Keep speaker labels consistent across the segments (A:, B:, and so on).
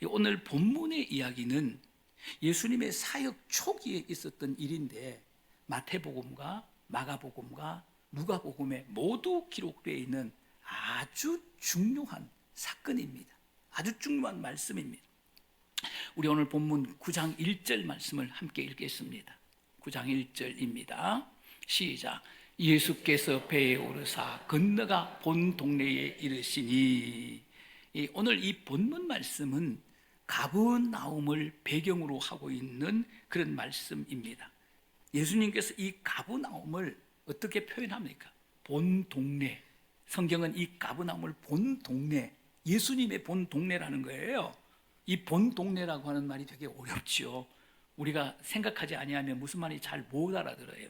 A: 오늘 본문의 이야기는 예수님의 사역 초기에 있었던 일인데 마태복음과 마가복음과 누가복음에 모두 기록되어 있는 아주 중요한 사건입니다. 아주 중요한 말씀입니다. 우리 오늘 본문 9장 1절 말씀을 함께 읽겠습니다. 9장 1절입니다. 시작. 예수께서 배에 오르사 건너가 본 동네에 이르시니. 오늘 이 본문 말씀은 가버나움을 배경으로 하고 있는 그런 말씀입니다. 예수님께서 이 가버나움을 어떻게 표현합니까? 본 동네. 성경은 이 가버나움을 본 동네, 예수님의 본 동네라는 거예요. 이 본 동네라고 하는 말이 되게 어렵죠. 우리가 생각하지 아니하면 무슨 말인지 잘 못 알아들어요.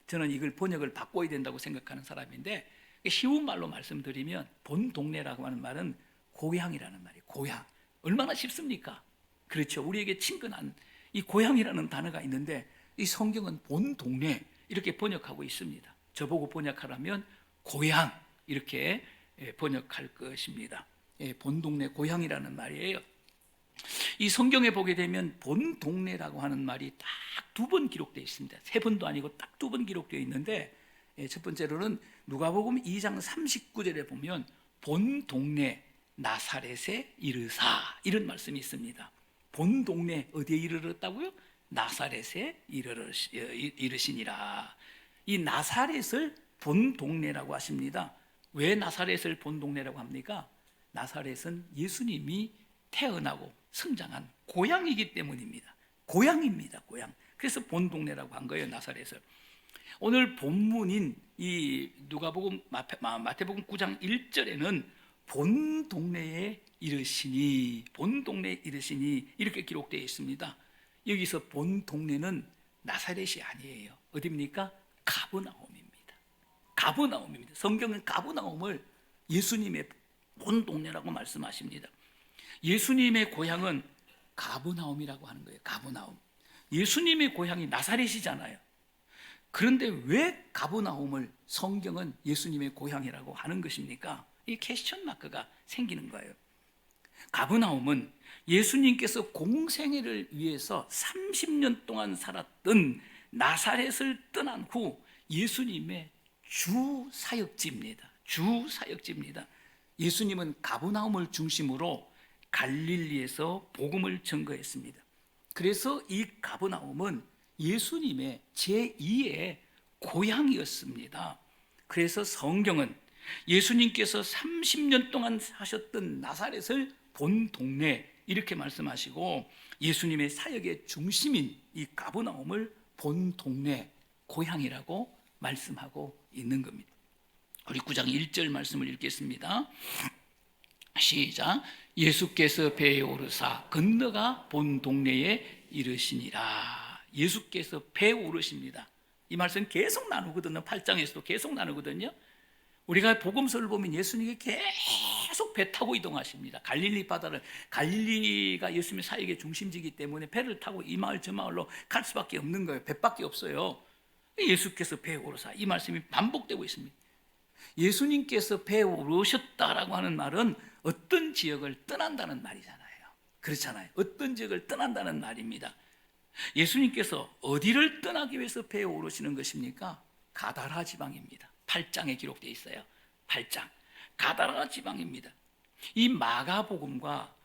A: 저는 이걸 번역을 바꿔야 된다고 생각하는 사람인데, 쉬운 말로 말씀드리면 본 동네라고 하는 말은 고향이라는 말이에요. 고향. 얼마나 쉽습니까? 그렇죠. 우리에게 친근한 이 고향이라는 단어가 있는데 이 성경은 본 동네 이렇게 번역하고 있습니다. 저보고 번역하라면 고향 이렇게 번역할 것입니다. 본 동네 고향이라는 말이에요. 이 성경에 보게 되면 본 동네라고 하는 말이 딱 두 번 기록되어 있습니다. 세 번도 아니고 딱 두 번 기록되어 있는데, 첫 번째로는 누가복음 2장 39절에 보면 본 동네 나사렛에 이르사 이런 말씀이 있습니다. 본 동네 어디에 이르렀다고요? 나사렛에 이르시니라. 이 나사렛을 본 동네라고 하십니다. 왜 나사렛을 본 동네라고 합니까? 나사렛은 예수님이 태어나고 성장한 고향이기 때문입니다. 고향입니다. 고향. 그래서 본 동네라고 한 거예요. 나사렛을. 오늘 본문인 이 누가복음 마태복음 9장 1절에는 본 동네에 이르시니, 본 동네에 이르시니 이렇게 기록되어 있습니다. 여기서 본 동네는 나사렛이 아니에요. 어디입니까? 가버나움입니다. 가버나움입니다. 성경은 가버나움을 예수님의 본 동네라고 말씀하십니다. 예수님의 고향은 가버나움이라고 하는 거예요. 가버나움. 예수님의 고향이 나사렛이잖아요. 그런데 왜 가버나움을 성경은 예수님의 고향이라고 하는 것입니까? 이 퀘스천 마크가 생기는 거예요. 가버나움은 예수님께서 공생애를 위해서 30년 동안 살았던 나사렛을 떠난 후 예수님의 주 사역지입니다. 주 사역지입니다. 예수님은 가버나움을 중심으로 갈릴리에서 복음을 전거했습니다. 그래서 이 가버나움은 예수님의 제2의 고향이었습니다. 그래서 성경은 예수님께서 30년 동안 사셨던 나사렛을 본 동네 이렇게 말씀하시고, 예수님의 사역의 중심인 이 가버나움을 본 동네, 고향이라고 말씀하고 있는 겁니다. 우리 9장 1절 말씀을 읽겠습니다. 시작. 예수께서 배에 오르사 건너가 본 동네에 이르시니라. 예수께서 배에 오르십니다. 이 말씀 계속 나누거든요. 8장에서도 계속 나누거든요. 우리가 복음서를 보면 예수님이 계속 배 타고 이동하십니다. 갈릴리 바다를, 갈릴리가 예수님의 사역의 중심지이기 때문에 배를 타고 이 마을 저 마을로 갈 수밖에 없는 거예요. 배밖에 없어요. 예수께서 배에 오르사, 이 말씀이 반복되고 있습니다. 예수님께서 배에 오르셨다라고 하는 말은 어떤 지역을 떠난다는 말이잖아요. 그렇잖아요. 어떤 지역을 떠난다는 말입니다. 예수님께서 어디를 떠나기 위해서 배에 오르시는 것입니까? 가다라 지방입니다. 8장에 기록되어 있어요. 8장. 가다라 지방입니다. 이 마가복음과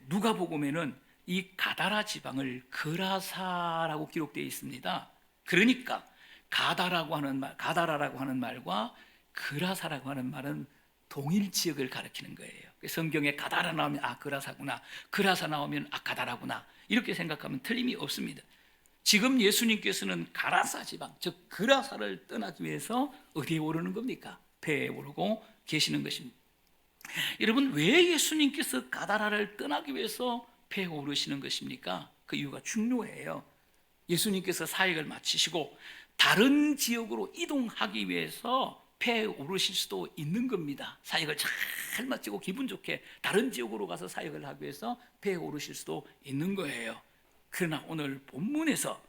A: 누가복음에는 이 가다라 지방을 그라사라고 기록되어 있습니다. 그러니까 가다라고 하는 말, 가다라라고 하는 말과 그라사라고 하는 말은 동일 지역을 가리키는 거예요. 성경에 가다라 나오면 아 그라사구나, 그라사 나오면 아 가다라구나 이렇게 생각하면 틀림이 없습니다. 지금 예수님께서는 가라사 지방, 즉 그라사를 떠나기 위해서 어디에 오르는 겁니까? 배에 오르고 계시는 것입니다. 여러분, 왜 예수님께서 가다라를 떠나기 위해서 배에 오르시는 것입니까? 그 이유가 중요해요. 예수님께서 사역을 마치시고 다른 지역으로 이동하기 위해서 배에 오르실 수도 있는 겁니다. 사역을 잘 마치고 기분 좋게 다른 지역으로 가서 사역을 하기 위해서 배에 오르실 수도 있는 거예요. 그러나 오늘 본문에서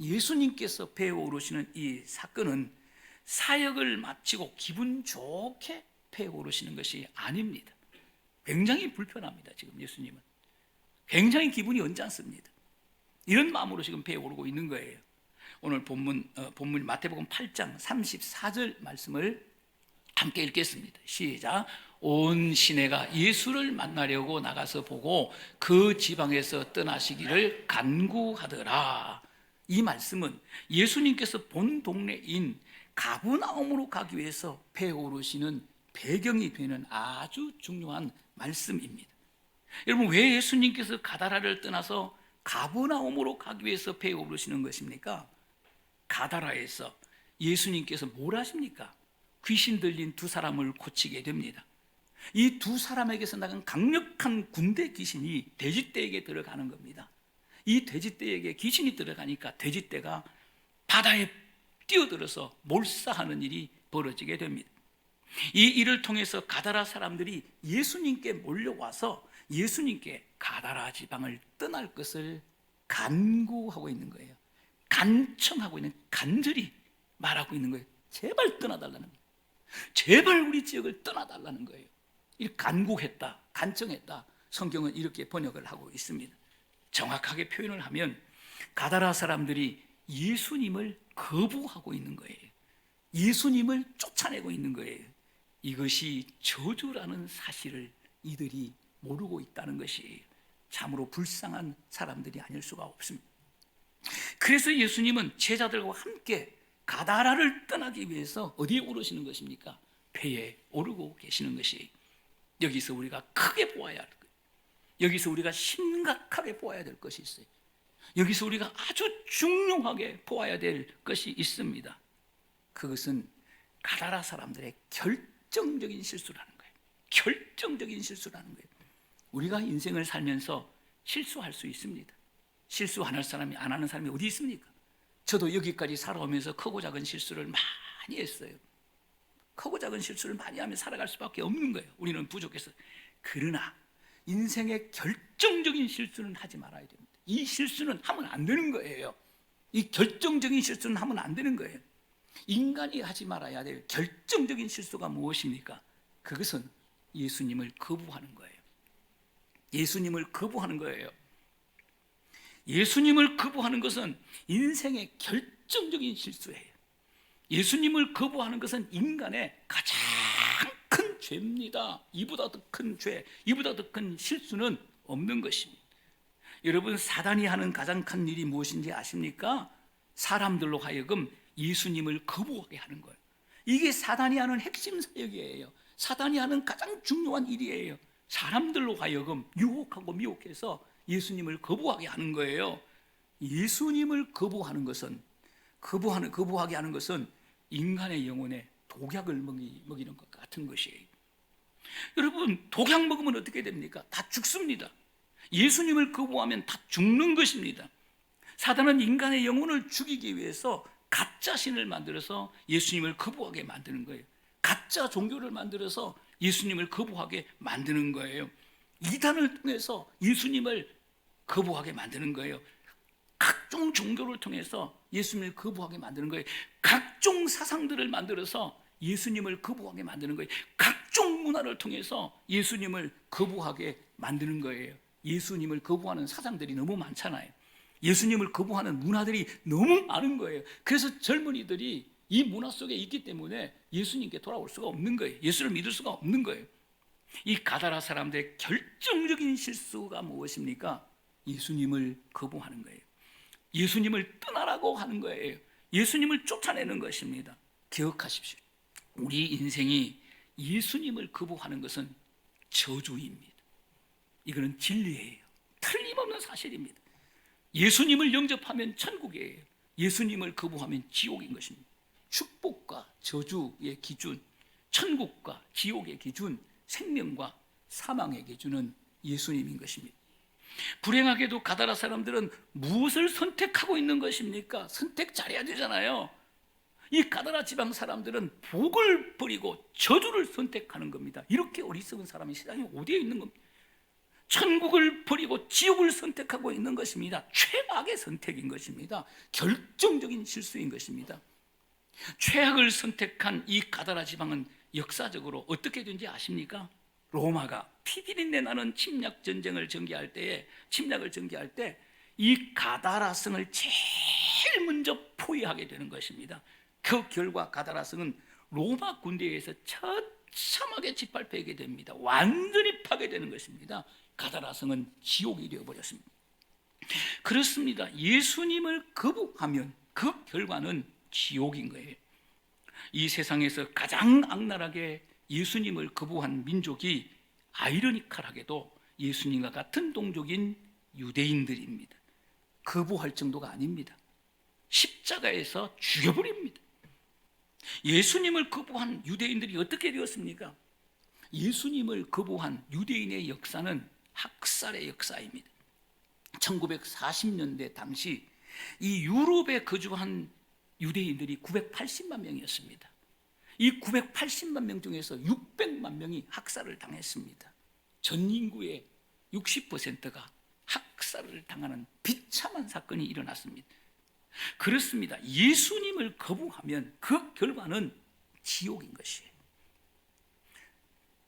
A: 예수님께서 배에 오르시는 이 사건은 사역을 마치고 기분 좋게 배에 오르시는 것이 아닙니다. 굉장히 불편합니다. 지금 예수님은 굉장히 기분이 언짢습니다. 이런 마음으로 지금 배에 오르고 있는 거예요. 오늘 본문 마태복음 8장 34절 말씀을 함께 읽겠습니다. 시작. 온 시내가 예수를 만나려고 나가서 보고 그 지방에서 떠나시기를 간구하더라. 이 말씀은 예수님께서 본 동네인 가브나움으로 가기 위해서 배에 오르시는 배경이 되는 아주 중요한 말씀입니다. 여러분, 왜 예수님께서 가다라를 떠나서 가브나움으로 가기 위해서 배에 오르시는 것입니까? 가다라에서 예수님께서 뭘 하십니까? 귀신 들린 두 사람을 고치게 됩니다. 이 두 사람에게서 나간 강력한 군대 귀신이 돼지떼에게 들어가는 겁니다. 이 돼지떼에게 귀신이 들어가니까 돼지떼가 바다에 뛰어들어서 몰사하는 일이 벌어지게 됩니다. 이 일을 통해서 가다라 사람들이 예수님께 몰려와서 예수님께 가다라 지방을 떠날 것을 간구하고 있는 거예요. 간청하고 있는, 간절히 말하고 있는 거예요. 제발 떠나달라는 거예요. 제발 우리 지역을 떠나달라는 거예요. 이렇게 간구했다, 간청했다. 성경은 이렇게 번역을 하고 있습니다. 정확하게 표현을 하면 가다라 사람들이 예수님을 거부하고 있는 거예요. 예수님을 쫓아내고 있는 거예요. 이것이 저주라는 사실을 이들이 모르고 있다는 것이 참으로 불쌍한 사람들이 아닐 수가 없습니다. 그래서 예수님은 제자들과 함께 가다라를 떠나기 위해서 어디에 오르시는 것입니까? 배에 오르고 계시는 것이, 여기서 우리가 크게 보아야 할 거예요. 여기서 우리가 심각하게 보아야 될 것이 있어요. 여기서 우리가 아주 중요하게 보아야 될 것이 있습니다. 그것은 가다라 사람들의 결정적인 실수라는 거예요. 결정적인 실수라는 거예요. 우리가 인생을 살면서 실수할 수 있습니다. 실수 안 할 사람이, 안 하는 사람이 어디 있습니까? 저도 여기까지 살아오면서 크고 작은 실수를 많이 했어요. 크고 작은 실수를 많이 하면 살아갈 수밖에 없는 거예요. 우리는 부족해서. 그러나 인생의 결정적인 실수는 하지 말아야 됩니다. 이 실수는 하면 안 되는 거예요. 이 결정적인 실수는 하면 안 되는 거예요. 인간이 하지 말아야 될 결정적인 실수가 무엇입니까? 그것은 예수님을 거부하는 거예요. 예수님을 거부하는 거예요. 예수님을 거부하는 것은 인생의 결정적인 실수예요. 예수님을 거부하는 것은 인간의 가장 큰 죄입니다. 이보다 더 큰 죄, 이보다 더 큰 실수는 없는 것입니다. 여러분, 사단이 하는 가장 큰 일이 무엇인지 아십니까? 사람들로 하여금 예수님을 거부하게 하는 거예요. 이게 사단이 하는 핵심 사역이에요. 사단이 하는 가장 중요한 일이에요. 사람들로 하여금 유혹하고 미혹해서 예수님을 거부하게 하는 거예요. 예수님을 거부하는 것은, 거부하게 하는 것은 인간의 영혼에 독약을 먹이는 것 같은 것이에요. 여러분, 독약 먹으면 어떻게 됩니까? 다 죽습니다. 예수님을 거부하면 다 죽는 것입니다. 사단은 인간의 영혼을 죽이기 위해서 가짜 신을 만들어서 예수님을 거부하게 만드는 거예요. 가짜 종교를 만들어서 예수님을 거부하게 만드는 거예요. 이단을 통해서 예수님을 거부하게 만드는 거예요. 각종 종교를 통해서 예수님을 거부하게 만드는 거예요. 각종 사상들을 만들어서 예수님을 거부하게 만드는 거예요. 각종 문화를 통해서 예수님을 거부하게 만드는 거예요. 예수님을 거부하는 사상들이 너무 많잖아요. 예수님을 거부하는 문화들이 너무 많은 거예요. 그래서 젊은이들이 이 문화 속에 있기 때문에 예수님께 돌아올 수가 없는 거예요. 예수를 믿을 수가 없는 거예요. 이 가다라 사람들의 결정적인 실수가 무엇입니까? 예수님을 거부하는 거예요. 예수님을 떠나라고 하는 거예요. 예수님을 쫓아내는 것입니다. 기억하십시오. 우리 인생이 예수님을 거부하는 것은 저주입니다. 이거는 진리예요. 틀림없는 사실입니다. 예수님을 영접하면 천국이에요. 예수님을 거부하면 지옥인 것입니다. 축복과 저주의 기준, 천국과 지옥의 기준, 생명과 사망의 기준은 예수님인 것입니다. 불행하게도 가다라 사람들은 무엇을 선택하고 있는 것입니까? 선택 잘해야 되잖아요. 이 가다라 지방 사람들은 복을 버리고 저주를 선택하는 겁니다. 이렇게 어리석은 사람이 세상에 어디에 있는 겁니까? 천국을 버리고 지옥을 선택하고 있는 것입니다. 최악의 선택인 것입니다. 결정적인 실수인 것입니다. 최악을 선택한 이 가다라 지방은 역사적으로 어떻게 된지 아십니까? 로마가 피비린내 나는 침략을 전개할 때 이 가다라성을 제일 먼저 포위하게 되는 것입니다. 그 결과 가다라성은 로마 군대에서 처참하게 짓밟히게 됩니다. 완전히 파괴되는 것입니다. 가다라성은 지옥이 되어버렸습니다. 그렇습니다. 예수님을 거부하면 그 결과는 지옥인 거예요. 이 세상에서 가장 악랄하게 예수님을 거부한 민족이 아이러니컬하게도 예수님과 같은 동족인 유대인들입니다. 거부할 정도가 아닙니다. 십자가에서 죽여버립니다. 예수님을 거부한 유대인들이 어떻게 되었습니까? 예수님을 거부한 유대인의 역사는 학살의 역사입니다. 1940년대 당시 이 유럽에 거주한 유대인들이 980만 명이었습니다. 이 980만 명 중에서 600만 명이 학살을 당했습니다. 전 인구의 60%가 학살을 당하는 비참한 사건이 일어났습니다. 그렇습니다. 예수님을 거부하면 그 결과는 지옥인 것이에요.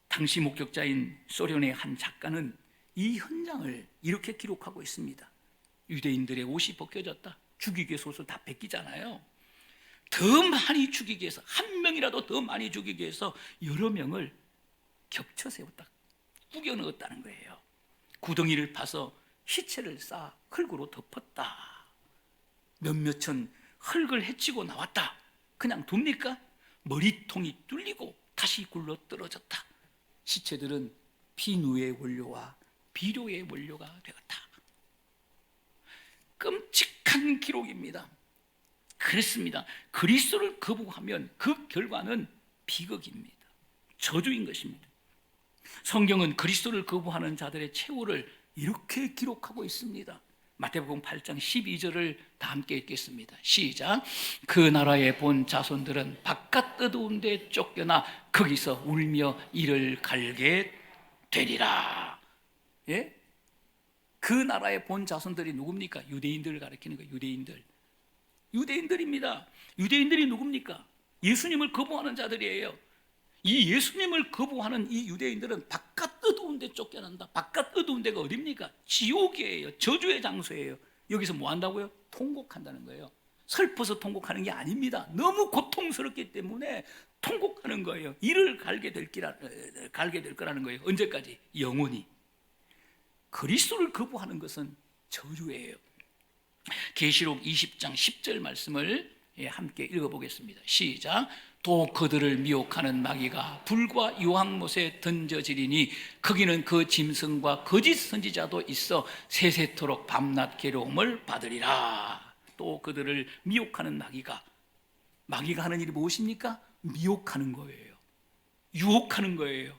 A: 당시 목격자인 소련의 한 작가는 이 현장을 이렇게 기록하고 있습니다. 유대인들의 옷이 벗겨졌다. 죽이기 위해서 옷을 다 벗기잖아요. 더 많이 죽이기 위해서, 한 명이라도 더 많이 죽이기 위해서 여러 명을 겹쳐 세웠다. 꾸겨 넣었다는 거예요. 구덩이를 파서 시체를 쌓아 흙으로 덮었다. 몇몇은 흙을 헤치고 나왔다. 그냥 둡니까? 머리통이 뚫리고 다시 굴러 떨어졌다. 시체들은 피누의 원료와 비료의 원료가 되었다. 끔찍한 기록입니다. 그렇습니다. 그리스도를 거부하면 그 결과는 비극입니다. 저주인 것입니다. 성경은 그리스도를 거부하는 자들의 최후를 이렇게 기록하고 있습니다. 마태복음 8장 12절을 다 함께 읽겠습니다. 시작. 그 나라에 본 자손들은 바깥 어두운 데 쫓겨나 거기서 울며 이를 갈게 되리라. 예? 그 나라에 본 자손들이 누굽니까? 유대인들을 가리키는 거예요. 유대인들입니다. 유대인들이 누굽니까? 예수님을 거부하는 자들이에요. 이 예수님을 거부하는 이 유대인들은 바깥 어두운 데 쫓겨난다. 바깥 어두운 데가 어딥니까? 지옥이에요. 저주의 장소예요. 여기서 뭐 한다고요? 통곡한다는 거예요. 슬퍼서 통곡하는 게 아닙니다. 너무 고통스럽기 때문에 통곡하는 거예요. 이를 갈게 될 거라는 거예요. 언제까지? 영원히. 그리스도를 거부하는 것은 저주예요. 계시록 20장 10절 말씀을 함께 읽어보겠습니다. 시작. 또 그들을 미혹하는 마귀가 불과 유황못에 던져지리니 거기는 그 짐승과 거짓 선지자도 있어 세세토록 밤낮 괴로움을 받으리라. 또 그들을 미혹하는 마귀가 하는 일이 무엇입니까? 미혹하는 거예요. 유혹하는 거예요.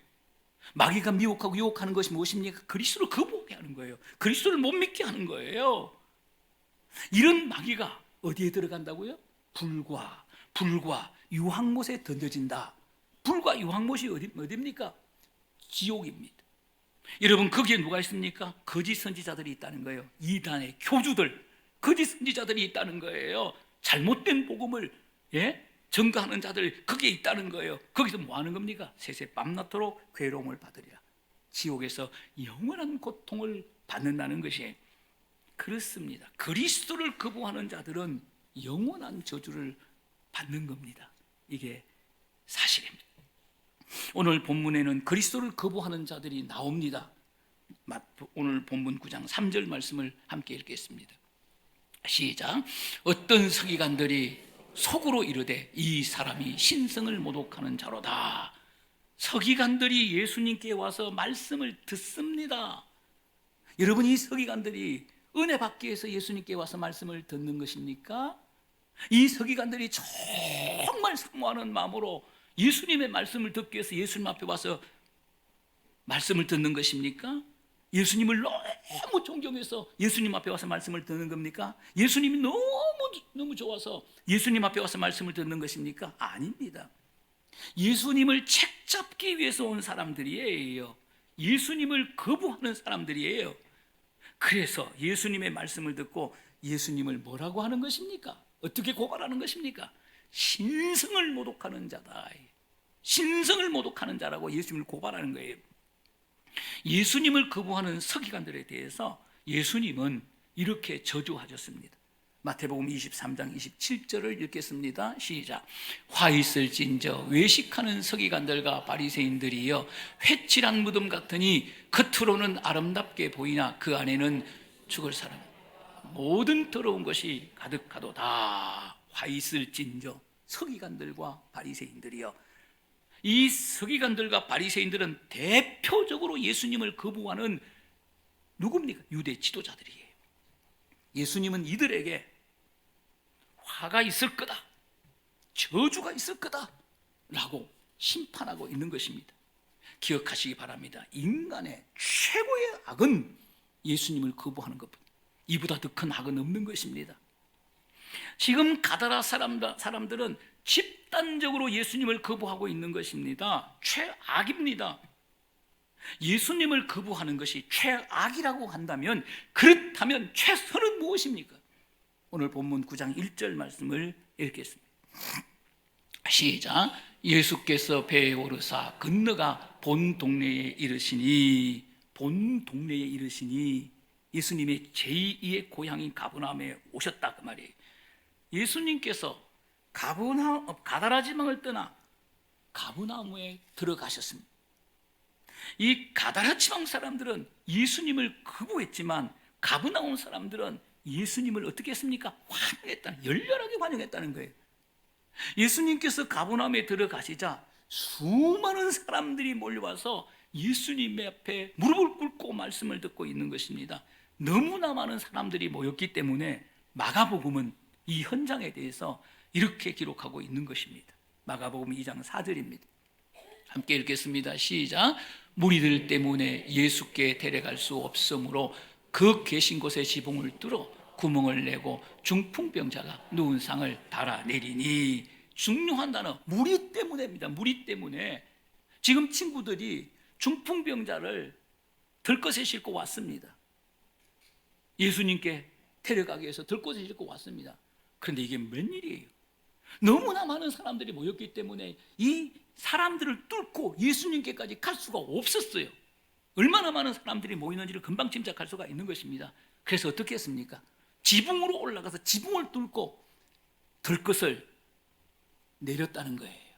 A: 마귀가 미혹하고 유혹하는 것이 무엇입니까? 그리스도를 거부하게 하는 거예요. 그리스도를 못 믿게 하는 거예요. 이런 마귀가 어디에 들어간다고요? 불과 유황못에 던져진다. 불과 유황못이 어디입니까? 지옥입니다. 여러분, 거기에 누가 있습니까? 거짓 선지자들이 있다는 거예요. 이단의 교주들, 거짓 선지자들이 있다는 거예요. 잘못된 복음을 증거하는 자들 거기에 있다는 거예요. 거기서 뭐 하는 겁니까? 세세 밤낮도록 괴로움을 받으리라. 지옥에서 영원한 고통을 받는다는 것이 그렇습니다. 그리스도를 거부하는 자들은 영원한 저주를 받는 겁니다. 이게 사실입니다. 오늘 본문에는 그리스도를 거부하는 자들이 나옵니다. 오늘 본문 9장 3절 말씀을 함께 읽겠습니다. 시작. 어떤 서기관들이 속으로 이르되 이 사람이 신성을 모독하는 자로다. 서기관들이 예수님께 와서 말씀을 듣습니다. 여러분, 이 서기관들이 은혜 받기 위해서 예수님께 와서 말씀을 듣는 것입니까? 이 서기관들이 정말 사모하는 마음으로 예수님의 말씀을 듣기 위해서 예수님 앞에 와서 말씀을 듣는 것입니까? 예수님을 너무 존경해서 예수님 앞에 와서 말씀을 듣는 겁니까? 예수님이 너무 좋아서 예수님 앞에 와서 말씀을 듣는 것입니까? 아닙니다. 예수님을 책잡기 위해서 온 사람들이에요. 예수님을 거부하는 사람들이에요. 그래서 예수님의 말씀을 듣고 예수님을 뭐라고 하는 것입니까? 어떻게 고발하는 것입니까? 신성을 모독하는 자다. 신성을 모독하는 자라고 예수님을 고발하는 거예요. 예수님을 거부하는 서기관들에 대해서 예수님은 이렇게 저주하셨습니다. 마태복음 23장 27절을 읽겠습니다. 시작. 화 있을진저 외식하는 서기관들과 바리새인들이여, 회칠한 무덤 같으니 겉으로는 아름답게 보이나 그 안에는 죽을 사람, 모든 더러운 것이 가득하도다. 화 있을진저, 서기관들과 바리새인들이여. 이 서기관들과 바리새인들은 대표적으로 예수님을 거부하는 누굽니까? 유대 지도자들이에요. 예수님은 이들에게 화가 있을 거다, 저주가 있을 거다 라고 심판하고 있는 것입니다. 기억하시기 바랍니다. 인간의 최고의 악은 예수님을 거부하는 것뿐, 이보다 더 큰 악은 없는 것입니다. 지금 가다라 사람들은 집단적으로 예수님을 거부하고 있는 것입니다. 최악입니다. 예수님을 거부하는 것이 최악이라고 한다면, 그렇다면 최선은 무엇입니까? 오늘 본문 9장 1절 말씀을 읽겠습니다. 시작. 예수께서 배에 오르사 건너가 본 동네에 이르시니, 본 동네에 이르시니 예수님의 제2의 고향인 가버나움에 오셨다 그 말이에요. 예수님께서 가다라 지방을 떠나 가버나움에 들어가셨습니다. 이 가다라 지방 사람들은 예수님을 거부했지만 가버나움 사람들은 예수님을 어떻게 했습니까? 환영했다는, 열렬하게 환영했다는 거예요. 예수님께서 가버나움에 들어가시자 수많은 사람들이 몰려와서 예수님 앞에 무릎을 꿇고 말씀을 듣고 있는 것입니다. 너무나 많은 사람들이 모였기 때문에 마가복음은 이 현장에 대해서 이렇게 기록하고 있는 것입니다. 마가복음 2장 4절입니다. 함께 읽겠습니다. 시작. 무리들 때문에 예수께 데려갈 수 없으므로 그 계신 곳에 지붕을 뚫어 구멍을 내고 중풍병자가 누운 상을 달아내리니. 중요한 단어, 무리 때문에입니다. 무리 때문에. 지금 친구들이 중풍병자를 들것에 싣고 왔습니다. 예수님께 데려가기 위해서 들것에 싣고 왔습니다. 그런데 이게 웬일이에요? 너무나 많은 사람들이 모였기 때문에 이 사람들을 뚫고 예수님께까지 갈 수가 없었어요. 얼마나 많은 사람들이 모이는지를 금방 짐작할 수가 있는 것입니다. 그래서 어떻게 했습니까? 지붕으로 올라가서 지붕을 뚫고 들것을 내렸다는 거예요.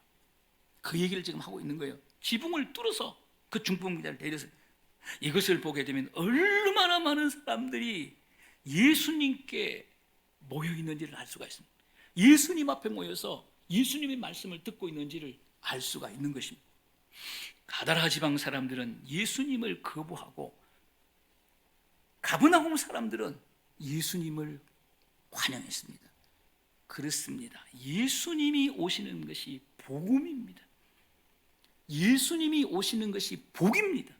A: 그 얘기를 지금 하고 있는 거예요. 지붕을 뚫어서 그 중풍병자를 내려서. 이것을 보게 되면 얼마나 많은 사람들이 예수님께 모여 있는지를 알 수가 있습니다. 예수님 앞에 모여서 예수님의 말씀을 듣고 있는지를 알 수가 있는 것입니다. 가다라 지방 사람들은 예수님을 거부하고 가버나움 사람들은 예수님을 환영했습니다. 그렇습니다. 예수님이 오시는 것이 복음입니다. 예수님이 오시는 것이 복입니다.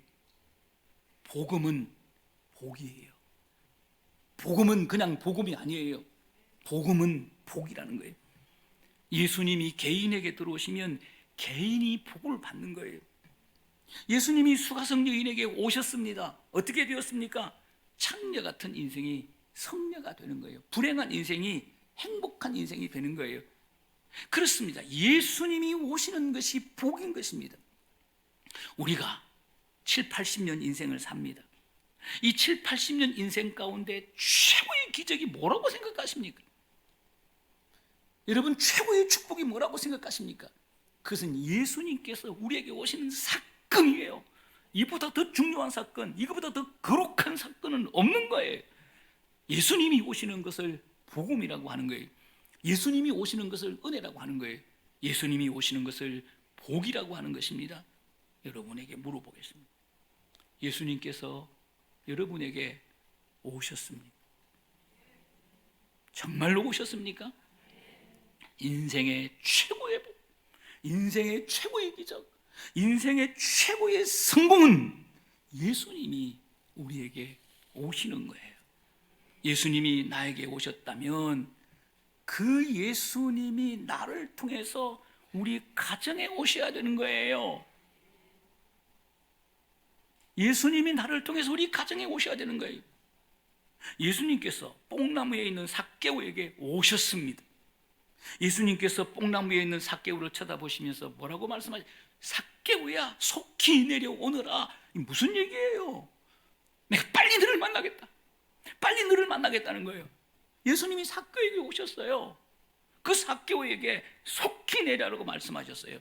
A: 복음은 복이에요. 복음은 그냥 복음이 아니에요. 복음은 복이라는 거예요. 예수님이 개인에게 들어오시면 개인이 복을 받는 거예요. 예수님이 수가성 여인에게 오셨습니다. 어떻게 되었습니까? 창녀 같은 인생이 성녀가 되는 거예요. 불행한 인생이 행복한 인생이 되는 거예요. 그렇습니다. 예수님이 오시는 것이 복인 것입니다. 우리가 7, 80년 인생을 삽니다. 이 7, 80년 인생 가운데 최고의 기적이 뭐라고 생각하십니까? 여러분, 최고의 축복이 뭐라고 생각하십니까? 그것은 예수님께서 우리에게 오시는 사건이에요. 이보다 더 중요한 사건, 이거보다 더 거룩한 사건은 없는 거예요. 예수님이 오시는 것을 복음이라고 하는 거예요. 예수님이 오시는 것을 은혜라고 하는 거예요. 예수님이 오시는 것을 복이라고 하는 것입니다. 여러분에게 물어보겠습니다. 예수님께서 여러분에게 오셨습니까? 정말로 오셨습니까? 인생의 최고의 복, 인생의 최고의 기적, 인생의 최고의 성공은 예수님이 우리에게 오시는 거예요. 예수님이 나에게 오셨다면 그 예수님이 나를 통해서 우리 가정에 오셔야 되는 거예요. 예수님이 나를 통해서 우리 가정에 오셔야 되는 거예요. 예수님께서 뽕나무에 있는 삭개오에게 오셨습니다. 예수님께서 뽕나무에 있는 삭개오를 쳐다보시면서 뭐라고 말씀하세요? 삭개오야, 속히 내려오너라. 이 무슨 얘기예요? 내가 빨리 너를 만나겠다. 빨리 너를 만나겠다는 거예요. 예수님이 삭개오에게 오셨어요. 그 삭개오에게 속히 내려라고 말씀하셨어요.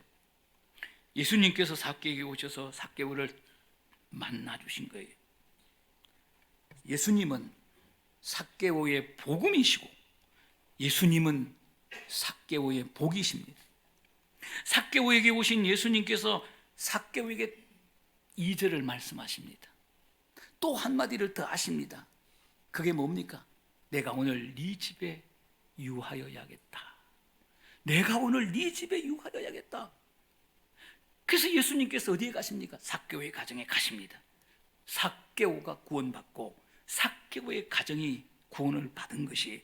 A: 예수님께서 삭개오에게 오셔서 삭개오를 만나주신 거예요. 예수님은 삭개오의 복음이시고 예수님은 삭개오의 복이십니다. 삭개오에게 오신 예수님께서 삭개오에게 2절을 말씀하십니다. 또 한마디를 더 하십니다. 그게 뭡니까? 내가 오늘 네 집에 유하여야겠다. 내가 오늘 네 집에 유하여야겠다. 그래서 예수님께서 어디에 가십니까? 삭개오의 가정에 가십니다. 삭개오가 구원받고 삭개오의 가정이 구원을 받은 것이,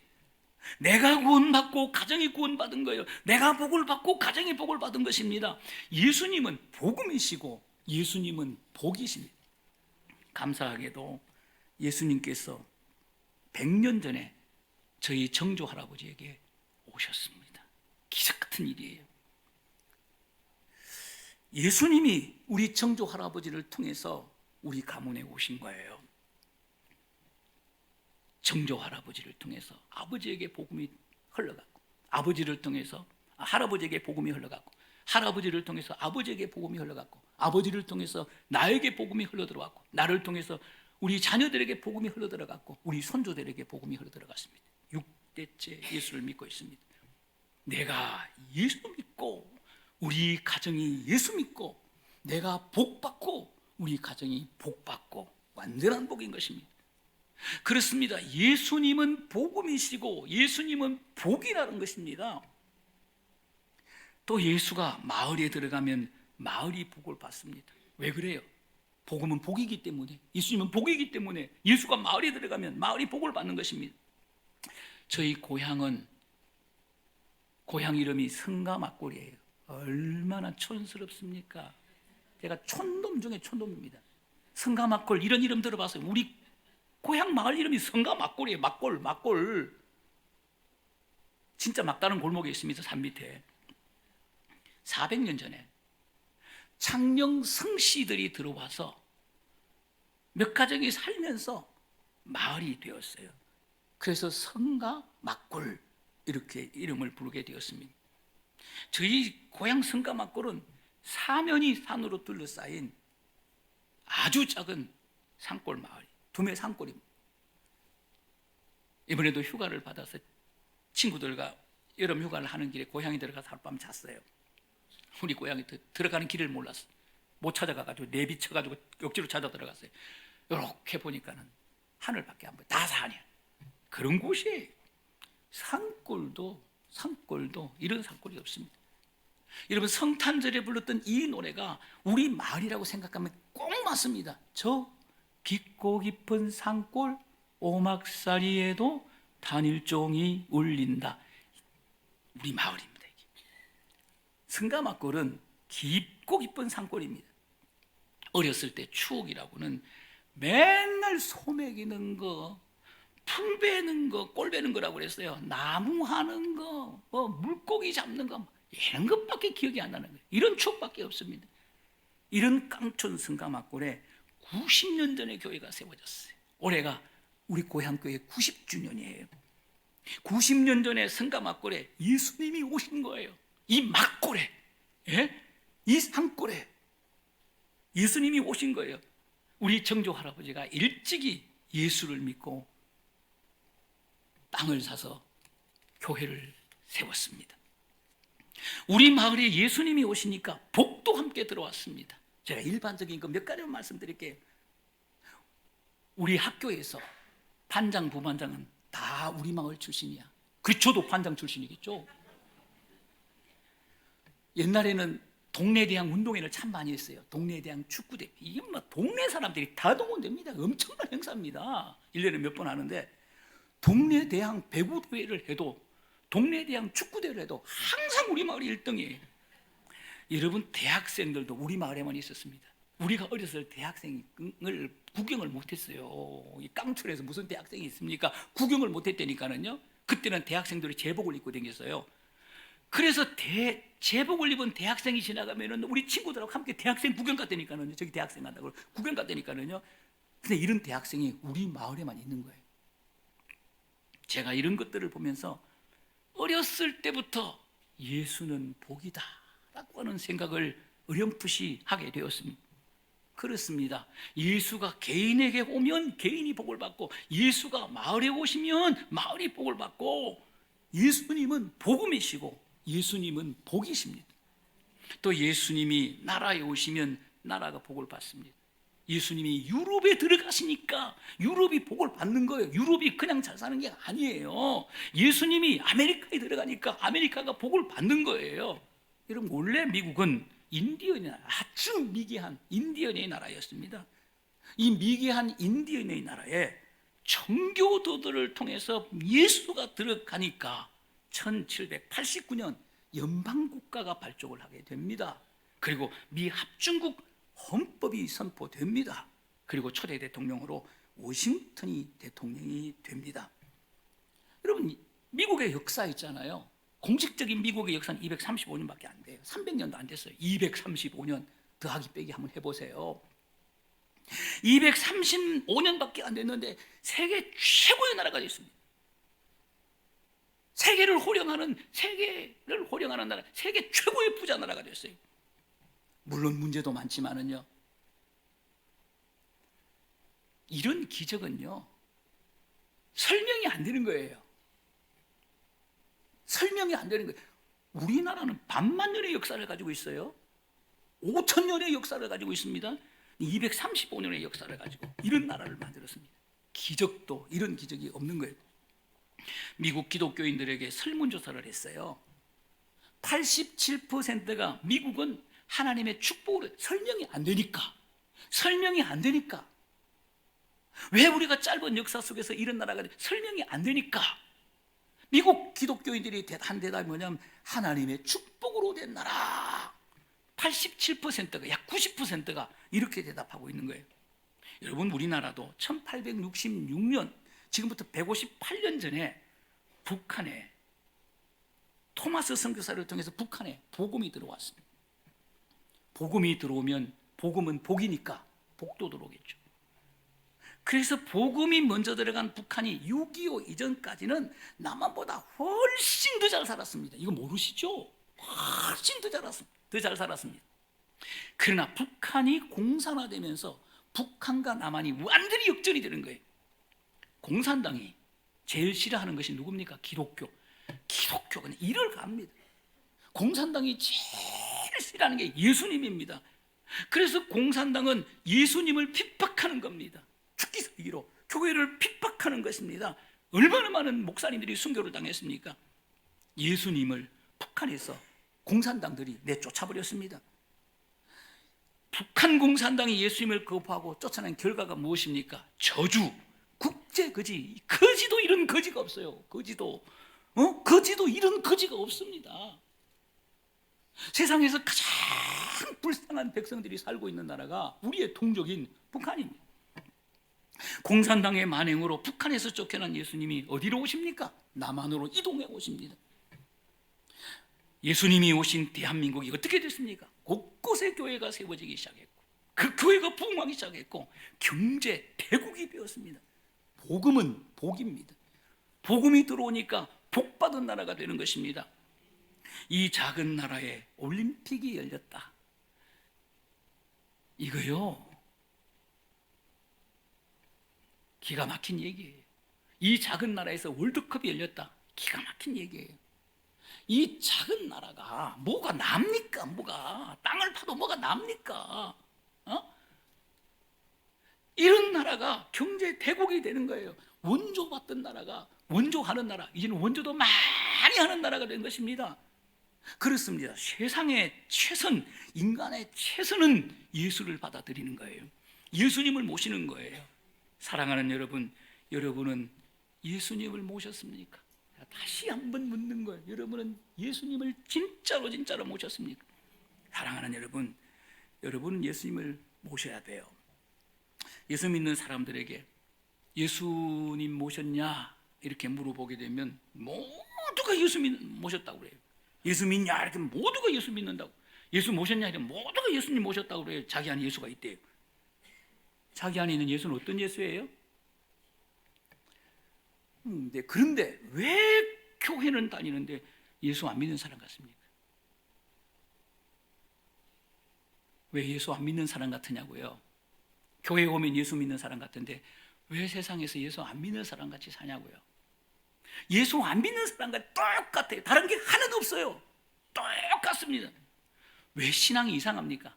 A: 내가 구원받고 가정이 구원받은 거예요. 내가 복을 받고 가정이 복을 받은 것입니다. 예수님은 복음이시고 예수님은 복이십니다. 감사하게도 예수님께서 100년 전에 저희 정조 할아버지에게 오셨습니다. 기적 같은 일이에요. 예수님이 우리 정조 할아버지를 통해서 우리 가문에 오신 거예요. 정조 할아버지를 통해서 아버지에게 복음이 흘러갔고, 아버지를 통해서 할아버지에게 복음이 흘러갔고, 할아버지를 통해서 아버지에게 복음이 흘러갔고, 아버지를 통해서 나에게 복음이 흘러들어왔고, 나를 통해서 우리 자녀들에게 복음이 흘러들어갔고, 우리 손주들에게 복음이 흘러들어갔습니다. 6대째 예수를 믿고 있습니다. 내가 예수 믿고 우리 가정이 예수 믿고 내가 복받고 우리 가정이 복받고 완전한 복인 것입니다. 그렇습니다. 예수님은 복음이시고 예수님은 복이라는 것입니다. 또 예수가 마을에 들어가면 마을이 복을 받습니다. 왜 그래요? 복음은 복이기 때문에, 예수님은 복이기 때문에 예수가 마을에 들어가면 마을이 복을 받는 것입니다. 저희 고향은 고향 이름이 성가막골이에요. 얼마나 촌스럽습니까? 제가 촌놈 중에 촌놈입니다. 성가막골, 이런 이름 들어봤어요? 우리 고향 마을 이름이 성가막골이에요. 막골. 진짜 막다른 골목에 있습니다. 산 밑에. 400년 전에 창녕 성씨들이 들어와서 몇 가정이 살면서 마을이 되었어요. 그래서 성가막골 이렇게 이름을 부르게 되었습니다. 저희 고향 성가막골은 사면이 산으로 둘러싸인 아주 작은 산골 마을, 두메 산골입니다. 이번에도 휴가를 받아서 친구들과 여름 휴가를 하는 길에 고향에 들어가서 하룻밤 잤어요. 우리 고향에 들어가는 길을 몰랐어. 못 찾아가가지고 내비쳐가지고 억지로 찾아 들어갔어요. 이렇게 보니까는 하늘밖에 안 보여. 다 산이야. 그런 곳이 산골도 이런 산골이 없습니다. 여러분, 성탄절에 불렀던 이 노래가 우리 마을이라고 생각하면 꼭 맞습니다. 저 깊고 깊은 산골 오막살이에도 단일종이 울린다. 우리 마을입니다. 성가막골은 깊고 깊은 산골입니다. 어렸을 때 추억이라고는 맨날 소 먹이는 거, 풀 베는 거, 꼴 베는 거라고 그랬어요. 나무 하는 거, 물고기 잡는 거, 이런 것밖에 기억이 안 나는 거예요. 이런 추억밖에 없습니다. 이런 깡촌 성가막골에 90년 전에 교회가 세워졌어요. 올해가 우리 고향교회 90주년이에요. 90년 전에 성가막골에 예수님이 오신 거예요. 이 막골에, 이 산골에 예수님이 오신 거예요. 우리 정조 할아버지가 일찍이 예수를 믿고 땅을 사서 교회를 세웠습니다. 우리 마을에 예수님이 오시니까 복도 함께 들어왔습니다. 제가 일반적인 거 몇 가지만 말씀드릴게요. 우리 학교에서 반장, 부반장은 다 우리 마을 출신이야. 그 저도 반장 출신이겠죠. 옛날에는 동네대항 운동회를 참 많이 했어요. 동네대항 축구대회. 이게 뭐 동네 사람들이 다 동원됩니다. 엄청난 행사입니다. 1년에 몇 번 하는데 동네대항 배구대회를 해도 동네대항 축구대회를 해도 항상 우리 마을이 1등이에요. 여러분, 대학생들도 우리 마을에만 있었습니다. 우리가 어렸을 때 대학생을 구경을 못했어요. 이 깡촌에서 무슨 대학생이 있습니까? 구경을 못했다니까는요. 그때는 대학생들이 제복을 입고 다녔어요. 그래서 제복을 입은 대학생이 지나가면은 우리 친구들하고 함께 대학생 구경 갔다니까는요. 저기 대학생 간다고 구경 갔다니까는요. 근데 이런 대학생이 우리 마을에만 있는 거예요. 제가 이런 것들을 보면서 어렸을 때부터 예수는 복이다 라고 하는 생각을 어렴풋이 하게 되었습니다. 그렇습니다. 예수가 개인에게 오면 개인이 복을 받고, 예수가 마을에 오시면 마을이 복을 받고, 예수님은 복음이시고 예수님은 복이십니다. 또 예수님이 나라에 오시면 나라가 복을 받습니다. 예수님이 유럽에 들어가시니까 유럽이 복을 받는 거예요. 유럽이 그냥 잘 사는 게 아니에요. 예수님이 아메리카에 들어가니까 아메리카가 복을 받는 거예요. 여러분, 원래 미국은 인디언의 나라, 아주 미개한 인디언의 나라였습니다. 이 미개한 인디언의 나라에 청교도들을 통해서 예수가 들어가니까 1789년 연방국가가 발족을 하게 됩니다. 그리고 미 합중국 헌법이 선포됩니다. 그리고 초대 대통령으로 워싱턴이 대통령이 됩니다. 여러분, 미국의 역사 있잖아요. 공식적인 미국의 역사는 235년밖에 안 돼요. 300년도 안 됐어요. 235년 더하기 빼기 한번 해보세요. 235년밖에 안 됐는데 세계 최고의 나라가 됐습니다. 세계를 호령하는 나라, 세계 최고의 부자 나라가 됐어요. 물론 문제도 많지만은요, 이런 기적은요 설명이 안 되는 거예요. 설명이 안 되는 거예요. 우리나라는 반만 년의 역사를 가지고 있어요. 5,000년의 역사를 가지고 있습니다. 235년의 역사를 가지고 이런 나라를 만들었습니다. 기적도 이런 기적이 없는 거예요. 미국 기독교인들에게 설문조사를 했어요. 87%가 미국은 하나님의 축복으로 설명이 안 되니까 왜 우리가 짧은 역사 속에서 이런 나라가 설명이 안 되니까 미국 기독교인들이 한 대답이 뭐냐면 하나님의 축복으로 된 나라. 87%가 약 90%가 이렇게 대답하고 있는 거예요. 여러분, 우리나라도 1866년 지금부터 158년 전에 북한에 토마스 선교사를 통해서 북한에 복음이 들어왔습니다. 복음이 들어오면 복음은 복이니까 복도 들어오겠죠. 그래서 복음이 먼저 들어간 북한이 6.25 이전까지는 남한보다 훨씬 더 잘 살았습니다. 이거 모르시죠? 훨씬 더 잘 살았습니다. 그러나 북한이 공산화되면서 북한과 남한이 완전히 역전이 되는 거예요. 공산당이 제일 싫어하는 것이 누굽니까? 기독교가 이를 갑니다. 공산당이 제일 싫어하는 게 예수님입니다. 그래서 공산당은 예수님을 핍박하는 겁니다. 죽기 살기로 교회를 핍박하는 것입니다. 얼마나 많은 목사님들이 순교를 당했습니까? 예수님을 북한에서 공산당들이 내쫓아버렸습니다. 북한 공산당이 예수님을 거부하고 쫓아낸 결과가 무엇입니까? 저주, 국제거지. 거지도 이런 거지가 없어요. 거지도 이런 거지가 없습니다. 세상에서 가장 불쌍한 백성들이 살고 있는 나라가 우리의 동족인 북한입니다. 공산당의 만행으로 북한에서 쫓겨난 예수님이 어디로 오십니까? 남한으로 이동해 오십니다. 예수님이 오신 대한민국이 어떻게 됐습니까? 곳곳에 교회가 세워지기 시작했고 그 교회가 부흥하기 시작했고 경제 대국이 되었습니다. 복음은 복입니다. 복음이 들어오니까 복받은 나라가 되는 것입니다. 이 작은 나라에 올림픽이 열렸다. 이거요, 기가 막힌 얘기예요. 이 작은 나라에서 월드컵이 열렸다. 기가 막힌 얘기예요. 이 작은 나라가 뭐가 납니까? 땅을 파도 뭐가 납니까? 이런 나라가 경제 대국이 되는 거예요. 원조받던 나라가 원조하는 나라, 이제는 원조도 많이 하는 나라가 된 것입니다. 그렇습니다. 세상의 최선, 인간의 최선은 예수를 받아들이는 거예요. 예수님을 모시는 거예요. 사랑하는 여러분, 여러분은 예수님을 모셨습니까? 다시 한번 묻는 거예요. 여러분은 예수님을 진짜로 모셨습니까? 사랑하는 여러분, 여러분은 예수님을 모셔야 돼요. 예수 믿는 사람들에게 예수님 모셨냐? 이렇게 물어보게 되면 모두가 예수님 모셨다고 그래요. 예수 믿냐? 이렇게 모두가 예수 믿는다고. 예수 모셨냐? 이러면 모두가 예수님 모셨다고 그래요. 자기 안에 예수가 있대요. 자기 안에 있는 예수는 어떤 예수예요? 그런데 왜 교회는 다니는데 예수 안 믿는 사람 같습니까? 왜 예수 안 믿는 사람 같으냐고요? 교회에 오면 예수 믿는 사람 같은데 왜 세상에서 예수 안 믿는 사람 같이 사냐고요? 예수 안 믿는 사람과 똑같아요. 다른 게 하나도 없어요. 똑같습니다. 왜 신앙이 이상합니까?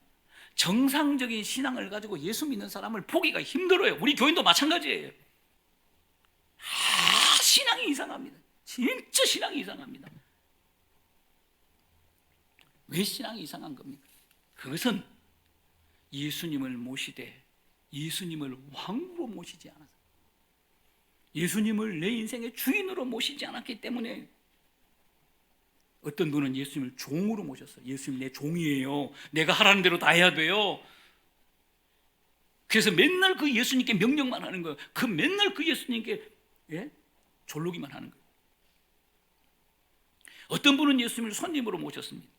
A: 정상적인 신앙을 가지고 예수 믿는 사람을 보기가 힘들어요. 우리 교인도 마찬가지예요. 신앙이 이상합니다. 진짜 신앙이 이상합니다. 왜 신앙이 이상한 겁니까? 그것은 예수님을 모시되 예수님을 왕으로 모시지 않아서, 예수님을 내 인생의 주인으로 모시지 않았기 때문에. 어떤 분은 예수님을 종으로 모셨어요. 예수님 내 종이에요. 내가 하라는 대로 다 해야 돼요. 그래서 맨날 그 예수님께 명령만 하는 거예요. 맨날 그 예수님께 졸르기만 하는 거예요. 어떤 분은 예수님을 손님으로 모셨습니다.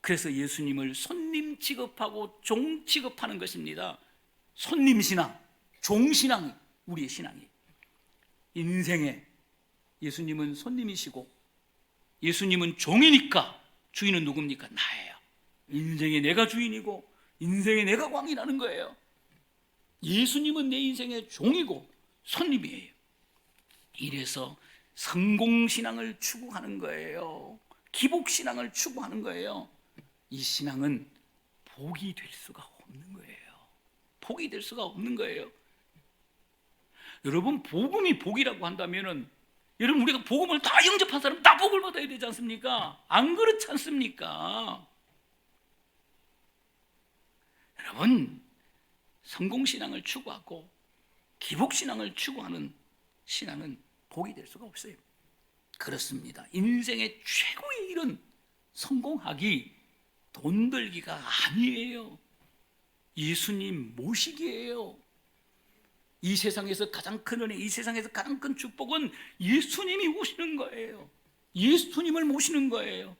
A: 그래서 예수님을 손님 취급하고 종 취급하는 것입니다. 손님 신앙, 종 신앙이 우리의 신앙이에요. 인생에 예수님은 손님이시고 예수님은 종이니까 주인은 누굽니까? 나예요. 인생에 내가 주인이고 인생에 내가 왕이라는 거예요. 예수님은 내 인생의 종이고 손님이에요. 이래서 성공신앙을 추구하는 거예요. 기복신앙을 추구하는 거예요. 이 신앙은 복이 될 수가 없는 거예요. 복이 될 수가 없는 거예요. 여러분, 복음이 복이라고 한다면은, 여러분, 우리가 복음을 다 영접한 사람 다 복을 받아야 되지 않습니까? 안 그렇지 않습니까? 여러분, 성공신앙을 추구하고 기복신앙을 추구하는 신앙은 복이 될 수가 없어요. 그렇습니다. 인생의 최고의 일은 성공하기, 돈 벌기가 아니에요. 예수님 모시기예요. 이 세상에서 가장 큰 은혜, 이 세상에서 가장 큰 축복은 예수님이 오시는 거예요. 예수님을 모시는 거예요.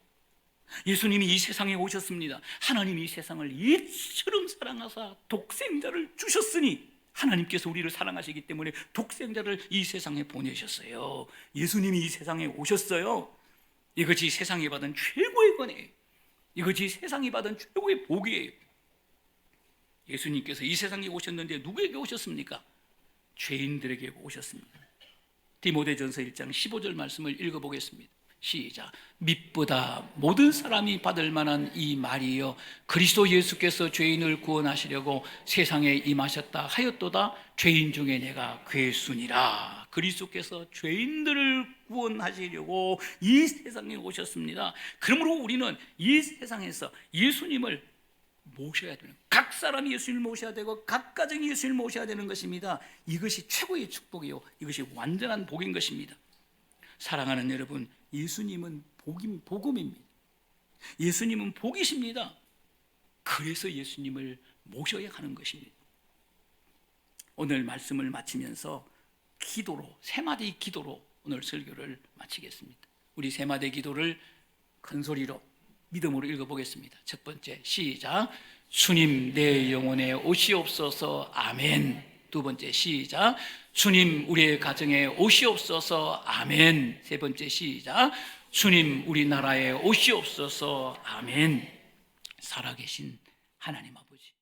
A: 예수님이 이 세상에 오셨습니다. 하나님이 이 세상을 이처럼 사랑하사 독생자를 주셨으니, 하나님께서 우리를 사랑하시기 때문에 독생자를 이 세상에 보내셨어요. 예수님이 이 세상에 오셨어요. 이것이 세상이 받은 최고의 권해예요. 이것이 세상이 받은 최고의 복이에요. 예수님께서 이 세상에 오셨는데 누구에게 오셨습니까? 죄인들에게 오셨습니다. 디모데전서 1장 15절 말씀을 읽어보겠습니다. 시작. mit보다 모든 사람이 받을 만한 이 말이요, 그리스도 예수께서 죄인을 구원하시려고 세상에 임하셨다 하였도다. 죄인 중에 내가 괴순이라. 그리스도께서 죄인들을 구원하시려고 이 세상에 오셨습니다. 그러므로 우리는 이 세상에서 예수님을 모셔야 되는, 각 사람이 예수님을 모셔야 되고 각 가정이 예수님을 모셔야 되는 것입니다. 이것이 최고의 축복이요, 이것이 완전한 복인 것입니다. 사랑하는 여러분, 예수님은 복음입니다. 예수님은 복이십니다. 그래서 예수님을 모셔야 하는 것입니다. 오늘 말씀을 마치면서 기도로, 세 마디 기도로 오늘 설교를 마치겠습니다. 우리 세 마디 기도를 큰 소리로 믿음으로 읽어보겠습니다. 첫 번째, 시작. 주님 내 영혼에 오시옵소서. 아멘. 두 번째, 시작. 주님 우리의 가정에 오시옵소서. 아멘. 세 번째, 시작. 주님 우리나라에 오시옵소서. 아멘. 살아계신 하나님 아버지,